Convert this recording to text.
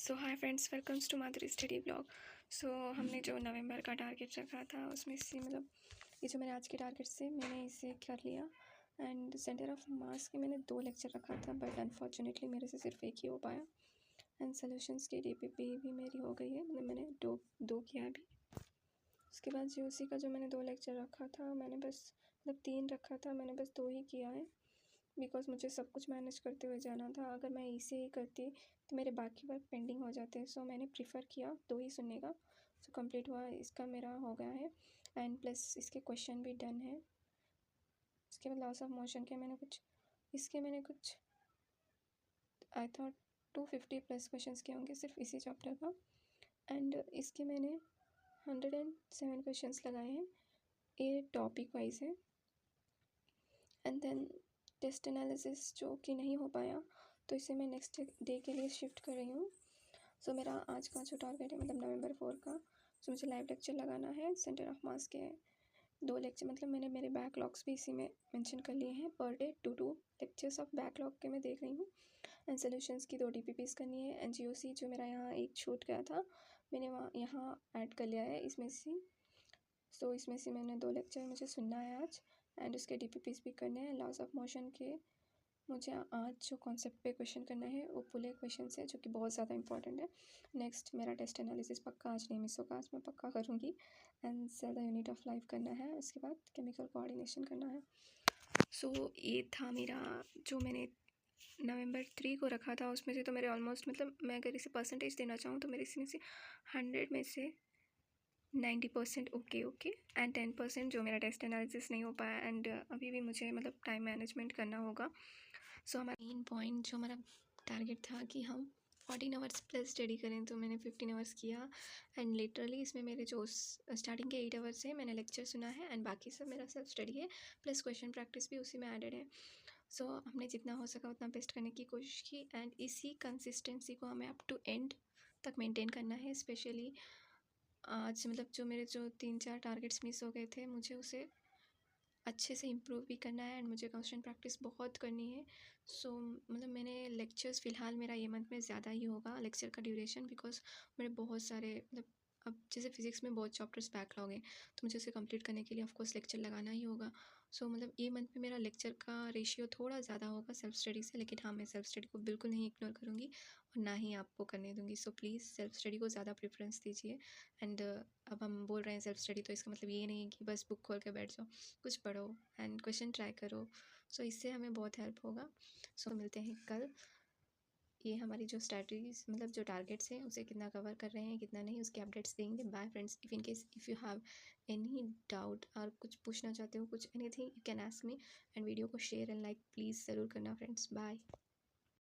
So hi friends, welcomes to Madhuri study blog. So हमने जो नवंबर का टारगेट रखा था उसमें से मतलब ये जो मेरे आज के टारगेट से मैंने इसे कर लिया। एंड सेंटर ऑफ मास के मैंने 2 लेक्चर रखा था, बट अनफॉर्चुनेटली मेरे से सिर्फ एक ही हो पाया। एंड सोल्यूशंस की डीपीपी भी मेरी हो गई है, मतलब मैंने दो किया अभी। उसके बाद जीओसी का जो मैंने 2 लेक्चर रखा था, मैंने बस मतलब 3 रखा था, मैंने बस 2 ही किया है, बिकॉज मुझे सब कुछ मैनेज करते हुए जाना था। अगर मैं इसे ही करती तो मेरे बाकी वर्क पेंडिंग हो जाते हैं। सो मैंने प्रीफर किया 2 ही सुनने का। सो कंप्लीट हुआ, इसका मेरा हो गया है। एंड प्लस इसके क्वेश्चन भी डन है। इसके बाद लॉस ऑफ मोशन के मैंने कुछ आई थॉट 250 प्लस क्वेश्चंस किए होंगे सिर्फ इसी चैप्टर का। एंड इसके मैंने 107 क्वेश्चंस लगाए हैं, ये टॉपिक वाइज है। एंड देन टेस्ट एनालिसिस जो कि नहीं हो पाया, तो इसे मैं नेक्स्ट डे के लिए शिफ्ट कर रही हूँ। सो मेरा आज का जो टारगेट है, मतलब नवंबर 4 का, सो मुझे लाइव लेक्चर लगाना है। सेंटर ऑफ मास के 2 लेक्चर, मतलब मैंने मेरे बैकलॉग्स भी इसी में मेंशन कर लिए हैं। Per day 2 lectures of backlog के मैं देख रही हूँ। एंड सोल्यूशंस की 2 डीपीपीस करनी है। एंड जीओसी जो मेरा यहाँ एक छूट गया था, मैंने यहाँ ऐड कर लिया है इसमें से। सो इसमें से मैंने 2 लेक्चर मुझे सुनना है आज, एंड उसके डीपीपीस भी करने हैं। लॉस ऑफ मोशन के मुझे आज जो कॉन्सेप्ट पे क्वेश्चन करना है वो पूरे क्वेश्चन है, जो कि बहुत ज़्यादा इंपॉर्टेंट है। नेक्स्ट मेरा टेस्ट एनालिसिस पक्का आज नहीं मिस होगा, आज मैं पक्का करूँगी। And sell the unit of life करना है, उसके बाद केमिकल कोऑर्डिनेशन करना है। सो ये था मेरा जो मैंने नवंबर 3 को रखा था। उसमें से तो मेरे ऑलमोस्ट, मतलब मैं अगर इसे परसेंटेज देना चाहूँ तो मेरे इसमें से 100 में से 90% ओके एंड 10% जो मेरा टेस्ट एनालिसिस नहीं हो पाया। एंड अभी भी मुझे मतलब टाइम मैनेजमेंट करना होगा। सो हमारा मेन पॉइंट जो हमारा टारगेट था कि हम 14 आवर्स प्लस स्टडी करें, तो मैंने 15 आवर्स किया। एंड लिटरली इसमें मेरे जो स्टार्टिंग के 8 आवर्स है मैंने लेक्चर सुना है, एंड बाकी सब मेरा सेल्फ स्टडी है, प्लस क्वेश्चन प्रैक्टिस भी उसी में एडेड है। सो हमने जितना हो सका उतना बेस्ट करने की कोशिश की। एंड इसी कंसिस्टेंसी को हमें अप टू एंड तक मेंटेन करना है। स्पेशली आज मतलब जो मेरे 3-4 टारगेट्स मिस हो गए थे, मुझे उसे अच्छे से इम्प्रूव भी करना है। एंड मुझे कॉन्स्टेंट प्रैक्टिस बहुत करनी है। सो मतलब मैंने लेक्चर्स फ़िलहाल मेरा ये मंथ में ज़्यादा ही होगा लेक्चर का ड्यूरेशन, बिकॉज मेरे बहुत सारे मतलब अब जैसे फिज़िक्स में बहुत चैप्टर्स बैकलॉग हैं, तो मुझे उसे कंप्लीट करने के लिए ऑफकोर्स लेक्चर लगाना ही होगा। सो मतलब ये मंथ में मेरा लेक्चर का रेशियो थोड़ा ज़्यादा होगा सेल्फ स्टडी से, लेकिन हाँ, मैं सेल्फ स्टडी को बिल्कुल नहीं इग्नोर करूँगी और ना ही आपको करने दूँगी। सो प्लीज़ सेल्फ स्टडी को ज़्यादा प्रेफरेंस दीजिए। एंड अब हम बोल रहे हैं सेल्फ स्टडी, तो इसका मतलब ये नहीं है कि बस बुक खोल के बैठ जाओ, कुछ पढ़ो एंड क्वेश्चन ट्राई करो। सो इससे हमें बहुत हेल्प होगा। सो मिलते हैं कल। ये हमारी जो स्ट्रैटेजीज मतलब जो टारगेट्स हैं उसे कितना कवर कर रहे हैं कितना नहीं, उसके अपडेट्स देंगे। Bye friends, if in case if you have any doubt और कुछ पूछना चाहते हो, कुछ anything, you can ask me. And video को शेयर एंड लाइक प्लीज़ ज़रूर करना फ्रेंड्स। बाय।